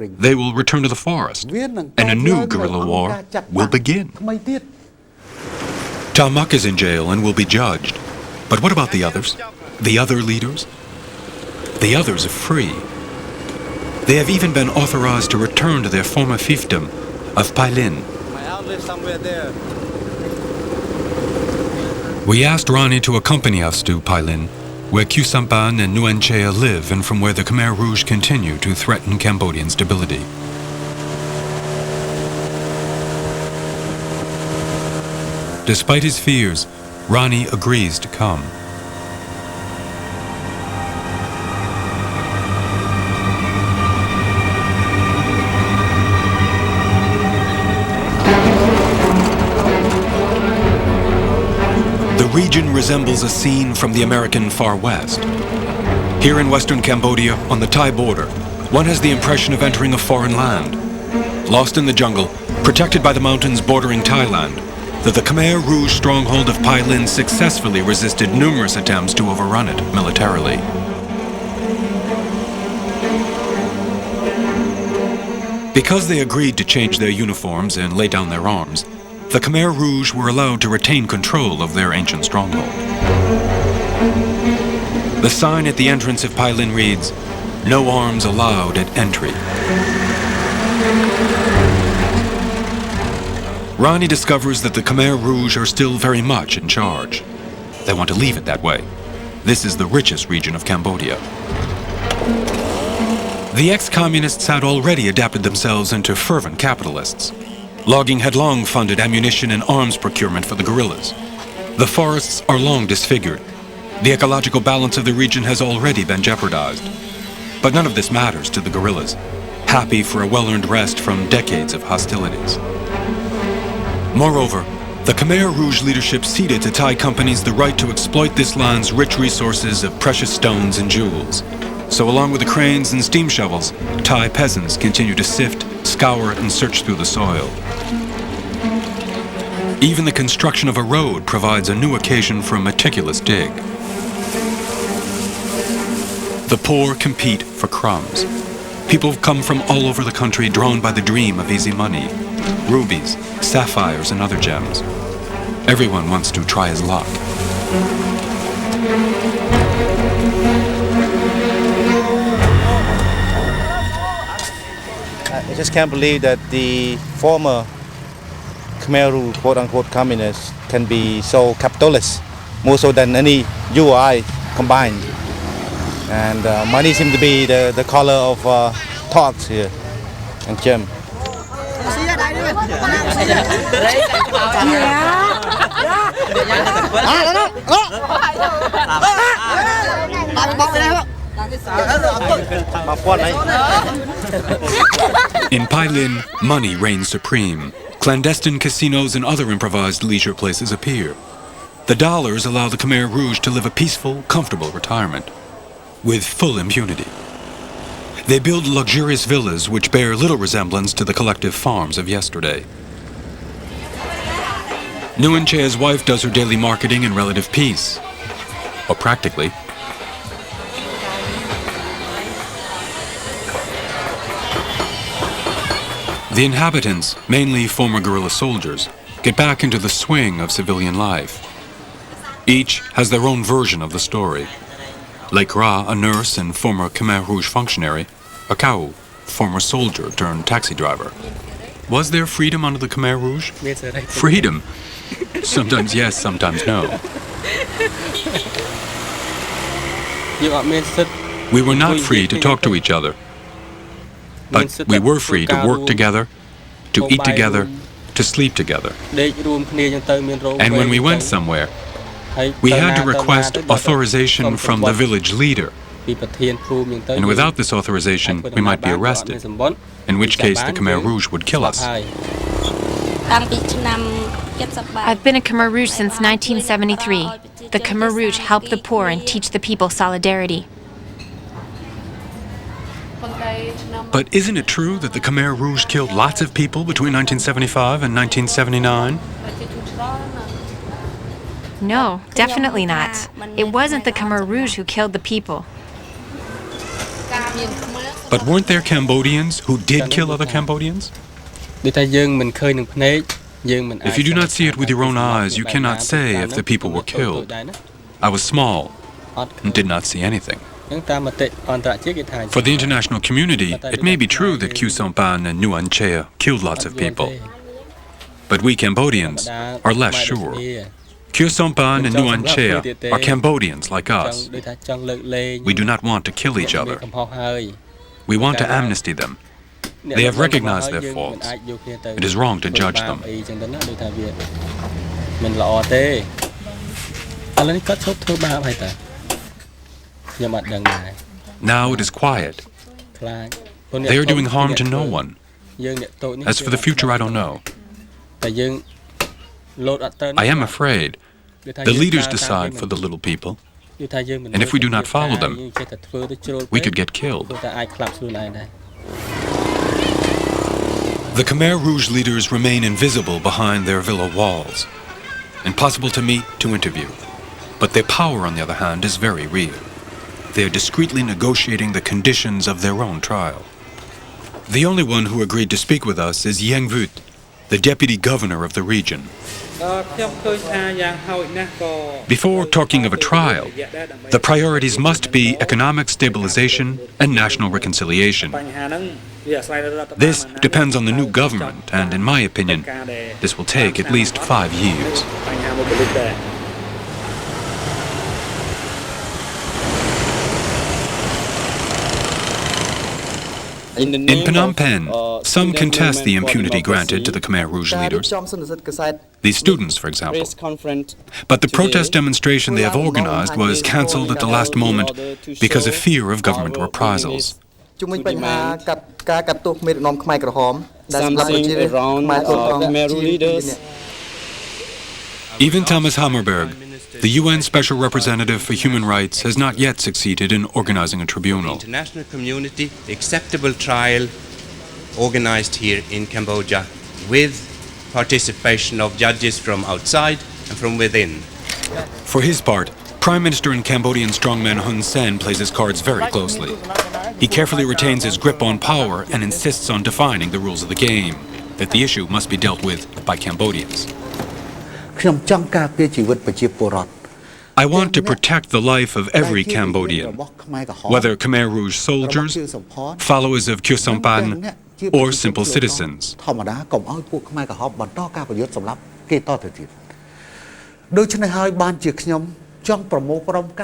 They will return to the forest, and a new guerrilla war will begin. Talmak is in jail and will be judged. But what about the others? The other leaders? The others are free. They have even been authorized to return to their former fiefdom of Pailin. My outlet somewhere there. We asked Ronnie to accompany us to Pailin, where Sampan and Nguyen Chea live and from where the Khmer Rouge continue to threaten Cambodian stability. Despite his fears, Ronnie agrees to come. The region resembles a scene from the American Far West. Here in western Cambodia, on the Thai border, one has the impression of entering a foreign land. Lost in the jungle, protected by the mountains bordering Thailand, the Khmer Rouge stronghold of Pailin successfully resisted numerous attempts to overrun it militarily. Because they agreed to change their uniforms and lay down their arms, the Khmer Rouge were allowed to retain control of their ancient stronghold. The sign at the entrance of Pailin reads, "No arms allowed at entry." Ronnie discovers that the Khmer Rouge are still very much in charge. They want to leave it that way. This is the richest region of Cambodia. The ex-communists had already adapted themselves into fervent capitalists. Logging had long funded ammunition and arms procurement for the guerrillas. The forests are long disfigured. The ecological balance of the region has already been jeopardized. But none of this matters to the guerrillas, happy for a well-earned rest from decades of hostilities. Moreover, the Khmer Rouge leadership ceded to Thai companies the right to exploit this land's rich resources of precious stones and jewels. So along with the cranes and steam shovels, Thai peasants continue to sift, scour, and search through the soil. Even the construction of a road provides a new occasion for a meticulous dig. The poor compete for crumbs. People come from all over the country drawn by the dream of easy money. Rubies, sapphires, and other gems. Everyone wants to try his luck. I just can't believe that the former Khmer Rouge, quote-unquote communists, can be so capitalist, more so than any you or I combined. And money seems to be the color of thoughts here, and gem. In Pailin, money reigns supreme. Clandestine casinos and other improvised leisure places appear. The dollars allow the Khmer Rouge to live a peaceful, comfortable retirement, with full impunity. They build luxurious villas which bear little resemblance to the collective farms of yesterday. Nguyen Chea's wife does her daily marketing in relative peace, or practically. The inhabitants, mainly former guerrilla soldiers, get back into the swing of civilian life. Each has their own version of the story. Lekra, a nurse and former Khmer Rouge functionary, Akau, former soldier turned taxi driver. Was there freedom under the Khmer Rouge? Freedom? Sometimes yes, sometimes no. We were not free to talk to each other. But we were free to work together, to eat together, to sleep together. And when we went somewhere, we had to request authorization from the village leader. And without this authorization, we might be arrested, in which case the Khmer Rouge would kill us. I've been a Khmer Rouge since 1973. The Khmer Rouge help the poor and teach the people solidarity. But isn't it true that the Khmer Rouge killed lots of people between 1975 and 1979? No, definitely not. It wasn't the Khmer Rouge who killed the people. But weren't there Cambodians who did kill other Cambodians? If you do not see it with your own eyes, you cannot say if the people were killed. I was small and did not see anything. For the international community, it may be true that Khieu Samphan and Nuon Chea killed lots of people. But we Cambodians are less sure. Khieu Samphan and Nuon Chea are Cambodians like us. We do not want to kill each other. We want to amnesty them. They have recognized their faults. It is wrong to judge them. Now it is quiet. They are doing harm to no one. As for the future, I don't know. I am afraid. The leaders decide for the little people. And if we do not follow them, we could get killed. The Khmer Rouge leaders remain invisible behind their villa walls. Impossible to meet, to interview. But their power, on the other hand, is very real. They are discreetly negotiating the conditions of their own trial. The only one who agreed to speak with us is Yimsut, the deputy governor of the region. Before talking of a trial, the priorities must be economic stabilization and national reconciliation. This depends on the new government, and in my opinion, this will take at least 5 years. In Phnom Penh, some contest the impunity granted to the Khmer Rouge leaders. These students, for example. But the protest demonstration they have organized was cancelled at the last moment because of fear of government reprisals. Something around Khmer Rouge leaders. Even Thomas Hammerberg, the UN Special Representative for Human Rights, has not yet succeeded in organizing a tribunal. International community, acceptable trial organized here in Cambodia with participation of judges from outside and from within. For his part, Prime Minister and Cambodian strongman Hun Sen plays his cards very closely. He carefully retains his grip on power and insists on defining the rules of the game, that the issue must be dealt with by Cambodians. I want to protect the life of every Cambodian, whether Khmer Rouge soldiers, followers of Khieu Samphan, or simple citizens.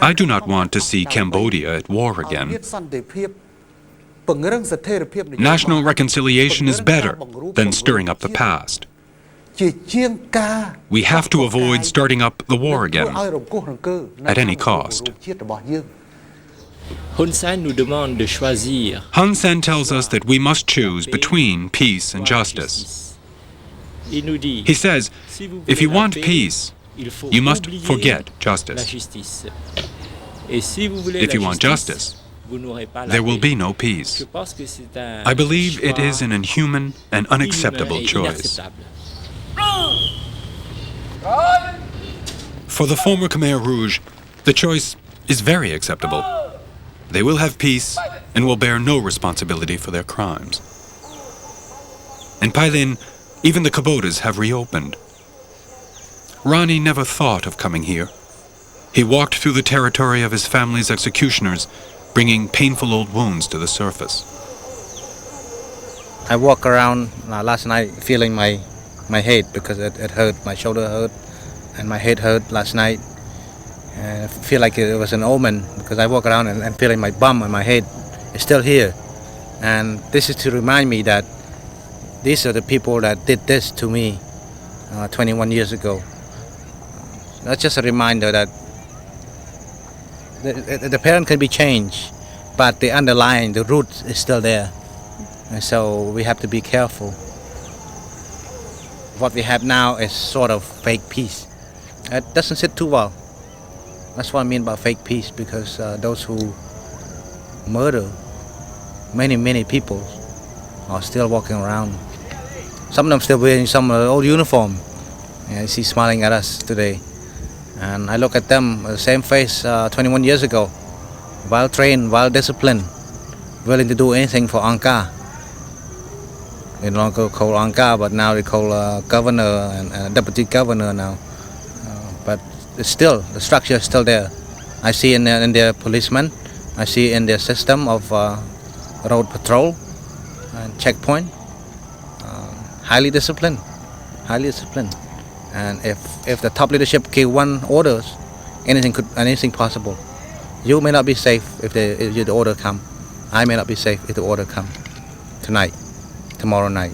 I do not want to see Cambodia at war again. National reconciliation is better than stirring up the past. We have to avoid starting up the war again, at any cost. Hun Sen nous demande de choisir. Hun Sen tells us that we must choose between peace and justice. He says, if you want peace, you must forget justice. If you want justice, there will be no peace. I believe it is an inhuman and unacceptable choice. For the former Khmer Rouge, the choice is very acceptable. They will have peace and will bear no responsibility for their crimes. In Pailin, even the kabotas have reopened. Ronnie never thought of coming here. He walked through the territory of his family's executioners, bringing painful old wounds to the surface. I walked around last night feeling my head because it hurt, my shoulder hurt, and my head hurt last night. And I feel like it was an omen because I walk around and feeling my bum and my head is still here. And this is to remind me that these are the people that did this to me 21 years ago. That's just a reminder that the parent can be changed, but the underlying, the root is still there. And so we have to be careful. What we have now is sort of fake peace. It doesn't sit too well. That's what I mean by fake peace, because those who murder many people are still walking around. Some of them still wearing some old uniform. You see, smiling at us today. And I look at them, the same face 21 years ago, well trained, well disciplined, willing to do anything for Angkar. They no longer call Angkar, but now they call governor and deputy governor now. But it's still, the structure is still there. I see in their policemen, I see in their system of road patrol and checkpoint. Highly disciplined. And if the top leadership give one orders, anything possible. You may not be safe if the order come. I may not be safe if the order come tonight, tomorrow night.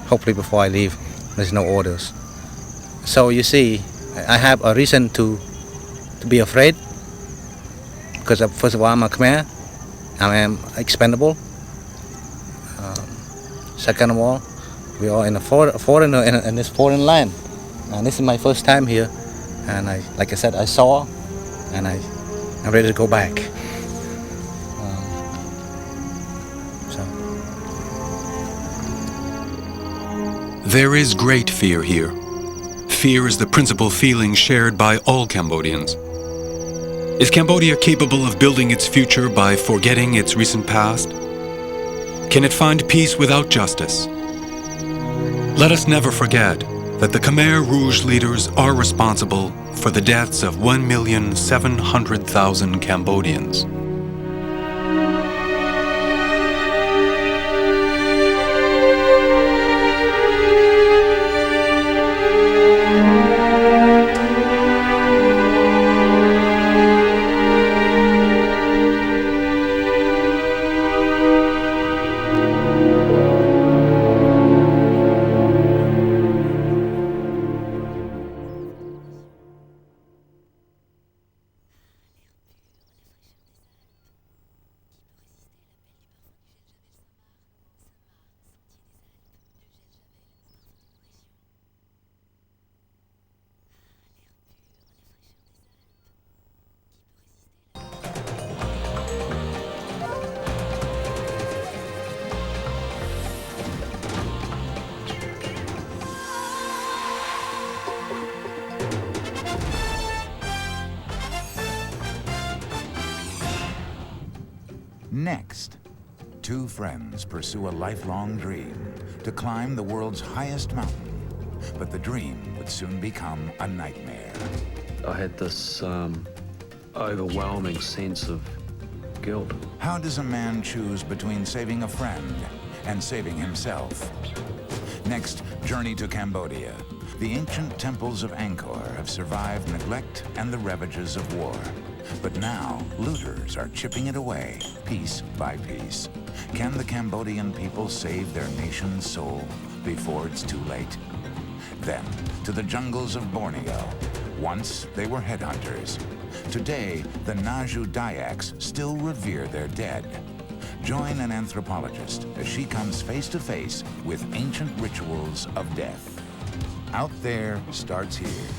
Hopefully before I leave, there's no orders. So you see, I have a reason to be afraid, because first of all, I'm a Khmer. I am expendable. Second of all, we are in a foreigner in this foreign land, and this is my first time here. And like I said, I saw, and I'm ready to go back. There is great fear here. Fear is the principal feeling shared by all Cambodians. Is Cambodia capable of building its future by forgetting its recent past? Can it find peace without justice? Let us never forget that the Khmer Rouge leaders are responsible for the deaths of 1,700,000 Cambodians. Next, two friends pursue a lifelong dream to climb the world's highest mountain. But the dream would soon become a nightmare. I had this overwhelming sense of guilt. How does a man choose between saving a friend and saving himself? Next, journey to Cambodia. The ancient temples of Angkor have survived neglect and the ravages of war. But now, looters are chipping it away, piece by piece. Can the Cambodian people save their nation's soul before it's too late? Then, to the jungles of Borneo. Once, they were headhunters. Today, the Naju Dayaks still revere their dead. Join an anthropologist as she comes face to face with ancient rituals of death. Out There starts here.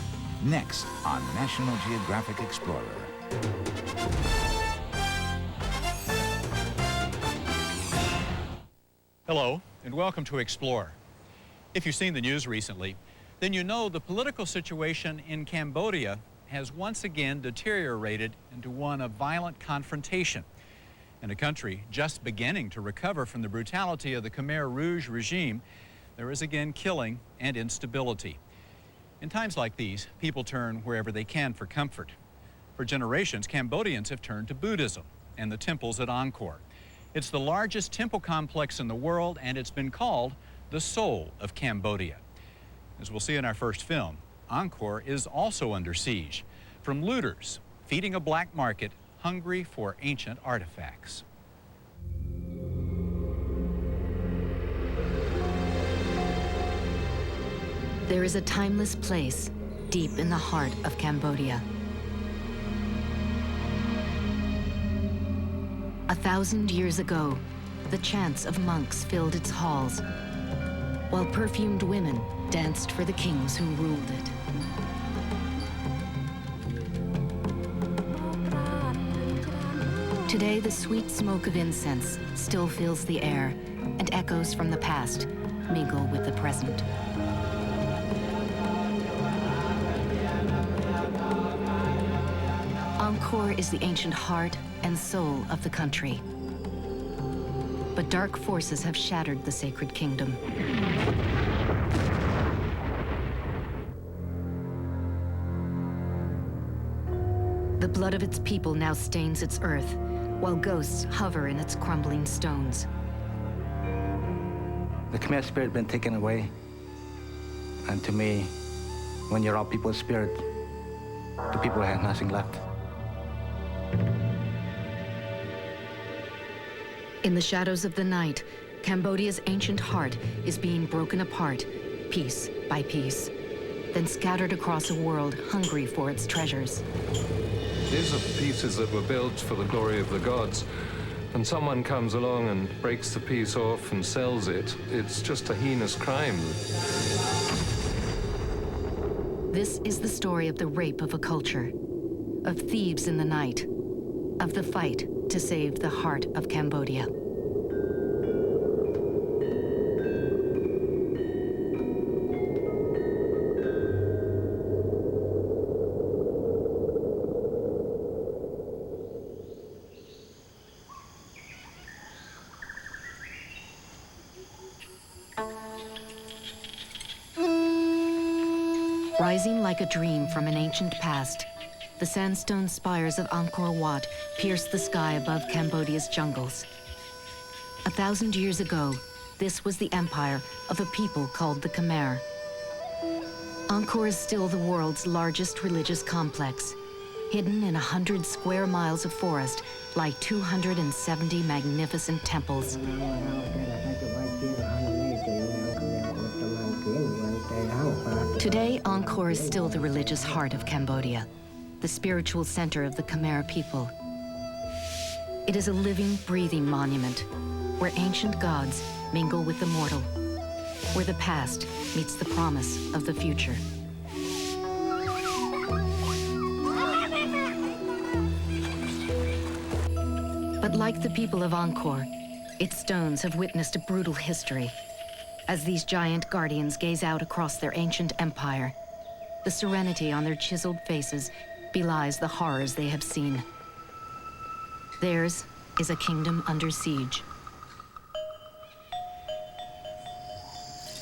Next on National Geographic Explorer. Hello, and welcome to Explore. If you've seen the news recently, then you know the political situation in Cambodia has once again deteriorated into one of violent confrontation. In a country just beginning to recover from the brutality of the Khmer Rouge regime, there is again killing and instability. In times like these, people turn wherever they can for comfort. For generations, Cambodians have turned to Buddhism and the temples at Angkor. It's the largest temple complex in the world, and it's been called the soul of Cambodia. As we'll see in our first film, Angkor is also under siege from looters feeding a black market hungry for ancient artifacts. There is a timeless place deep in the heart of Cambodia. 1,000 years ago, the chants of monks filled its halls, while perfumed women danced for the kings who ruled it. Today, the sweet smoke of incense still fills the air, and echoes from the past mingle with the present. Angkor is the ancient heart and soul of the country. But dark forces have shattered the sacred kingdom. The blood of its people now stains its earth, while ghosts hover in its crumbling stones. The Khmer spirit been taken away. And to me, when you rob people's spirit, the people have nothing left. In the shadows of the night, Cambodia's ancient heart is being broken apart, piece by piece, then scattered across a world hungry for its treasures. These are pieces that were built for the glory of the gods, and someone comes along and breaks the piece off and sells it. It's just a heinous crime. This is the story of the rape of a culture, of thieves in the night, of the fight to save the heart of Cambodia. Rising like a dream from an ancient past, the sandstone spires of Angkor Wat pierce the sky above Cambodia's jungles. 1,000 years ago, this was the empire of a people called the Khmer. Angkor is still the world's largest religious complex. Hidden in 100 square miles of forest lie 270 magnificent temples. Today, Angkor is still the religious heart of Cambodia, the spiritual center of the Khmer people. It is a living, breathing monument where ancient gods mingle with the mortal, where the past meets the promise of the future. But like the people of Angkor, its stones have witnessed a brutal history. As these giant guardians gaze out across their ancient empire, the serenity on their chiseled faces belies the horrors they have seen. Theirs is a kingdom under siege.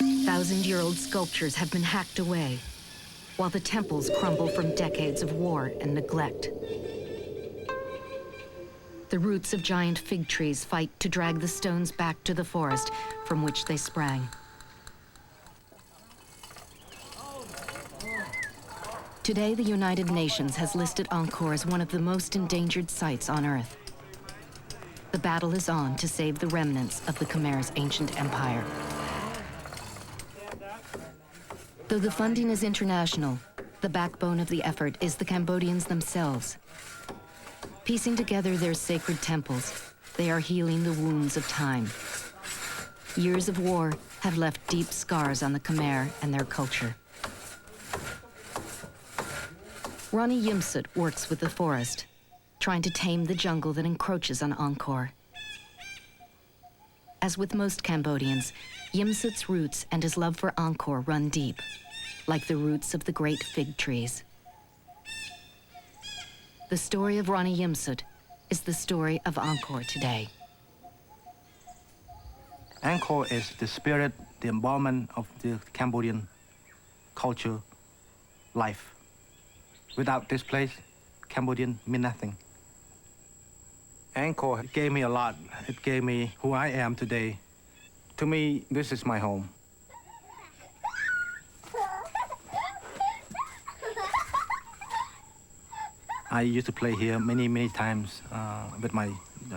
1,000-year-old sculptures have been hacked away, while the temples crumble from decades of war and neglect. The roots of giant fig trees fight to drag the stones back to the forest from which they sprang. Today, the United Nations has listed Angkor as one of the most endangered sites on Earth. The battle is on to save the remnants of the Khmer's ancient empire. Though the funding is international, the backbone of the effort is the Cambodians themselves. Piecing together their sacred temples, they are healing the wounds of time. Years of war have left deep scars on the Khmer and their culture. Ronnie Yimsut works with the forest, trying to tame the jungle that encroaches on Angkor. As with most Cambodians, Yimsut's roots and his love for Angkor run deep, like the roots of the great fig trees. The story of Ronnie Yimsut is the story of Angkor today. Angkor is the spirit, the embodiment of the Cambodian culture, life. Without this place, Cambodian mean nothing. Angkor gave me a lot. It gave me who I am today. To me, this is my home. I used to play here many times with my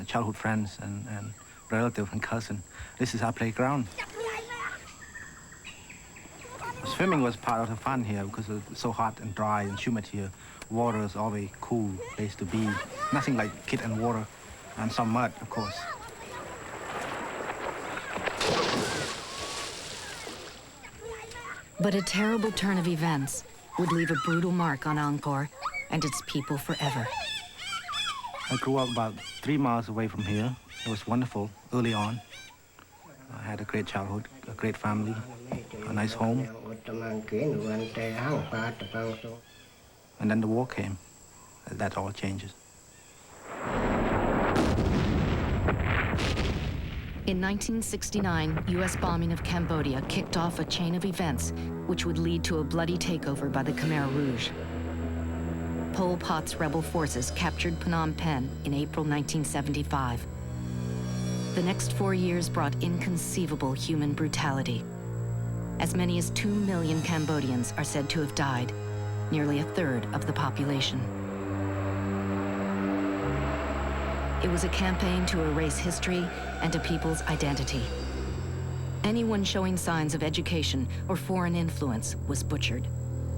childhood friends and relatives and cousins. This is our playground. Swimming was part of the fun here because it's so hot and dry and humid here. Water is always cool place to be. Nothing like kid and water and some mud, of course. But a terrible turn of events would leave a brutal mark on Angkor and its people forever. I grew up about 3 miles away from here. It was wonderful early on. I had a great childhood, a great family, a nice home. And then the war came. That all changes. In 1969, U.S. bombing of Cambodia kicked off a chain of events which would lead to a bloody takeover by the Khmer Rouge. Pol Pot's rebel forces captured Phnom Penh in April 1975. The next 4 years brought inconceivable human brutality. As many as 2 million Cambodians are said to have died, nearly a third of the population. It was a campaign to erase history and a people's identity. Anyone showing signs of education or foreign influence was butchered.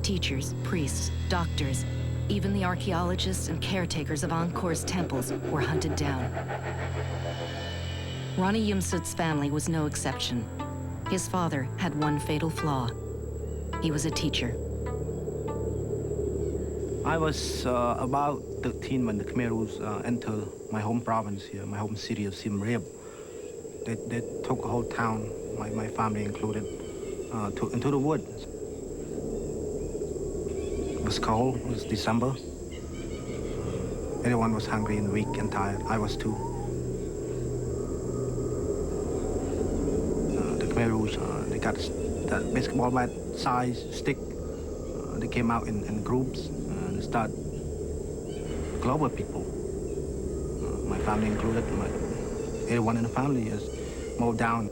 Teachers, priests, doctors, even the archaeologists and caretakers of Angkor's temples were hunted down. Ronnie Yimsut's family was no exception. His father had one fatal flaw. He was a teacher. I was about 13 when the Khmer Rouge entered my home province here, my home city of Siem Reap. They took the whole town, my family included, into the woods. It was cold, it was December. Everyone was hungry and weak and tired. I was too. The Khmer Rouge, they got that basketball bat size stick. They came out in groups and start global people. My family included, everyone in the family is mowed down.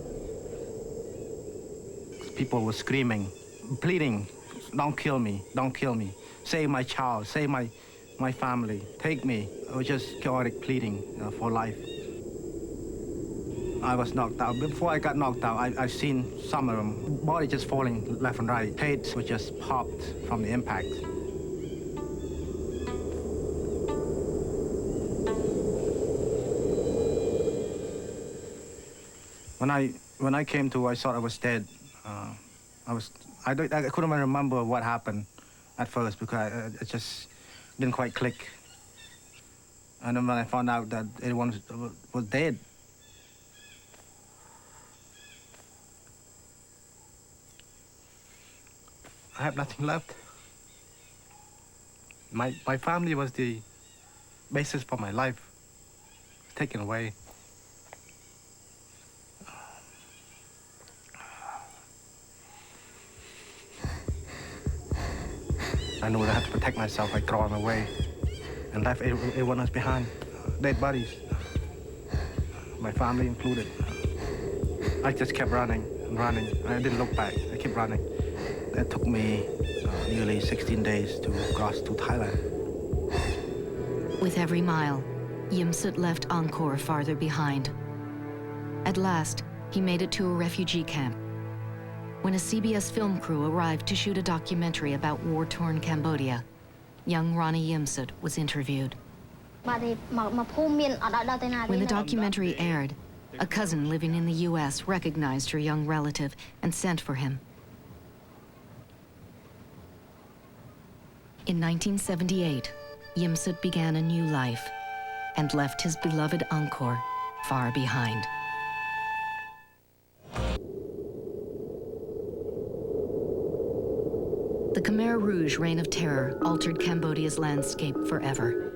People were screaming, pleading, don't kill me, don't kill me. Save my child, save my family, take me. It was just chaotic pleading for life. I was knocked out. Before I got knocked out, I seen some of them, body just falling left and right. Heads were just popped from the impact. When I came to, I thought I was dead. I couldn't even remember what happened at first because it just didn't quite click. And then when I found out that everyone was dead, I have nothing left. My family was the basis for my life. Taken away. I knew I had to protect myself. I crawled away and left everyone else behind. Dead bodies. My family included. I just kept running and running. I didn't look back. I kept running. It took me nearly 16 days to cross to Thailand. With every mile, Yimsut left Angkor farther behind. At last, he made it to a refugee camp. When a CBS film crew arrived to shoot a documentary about war-torn Cambodia, young Ronnie Yimsut was interviewed. When the documentary aired, a cousin living in the U.S. recognized her young relative and sent for him. In 1978, Yimsut began a new life and left his beloved Angkor far behind. The Khmer Rouge reign of terror altered Cambodia's landscape forever.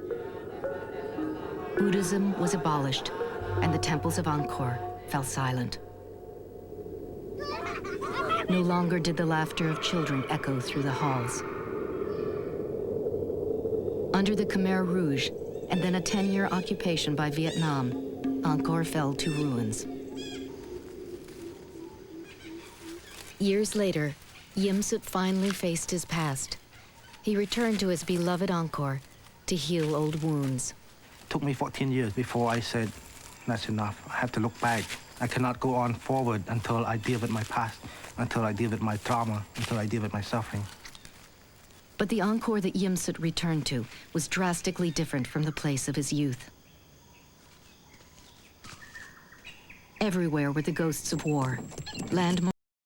Buddhism was abolished, and the temples of Angkor fell silent. No longer did the laughter of children echo through the halls. Under the Khmer Rouge, and then a 10-year occupation by Vietnam, Angkor fell to ruins. Years later, Yimsut finally faced his past. He returned to his beloved Angkor to heal old wounds. It took me 14 years before I said, that's enough. I have to look back. I cannot go on forward until I deal with my past, until I deal with my trauma, until I deal with my suffering. But the Angkor that Yimsut returned to was drastically different from the place of his youth. Everywhere were the ghosts of war. Landmarks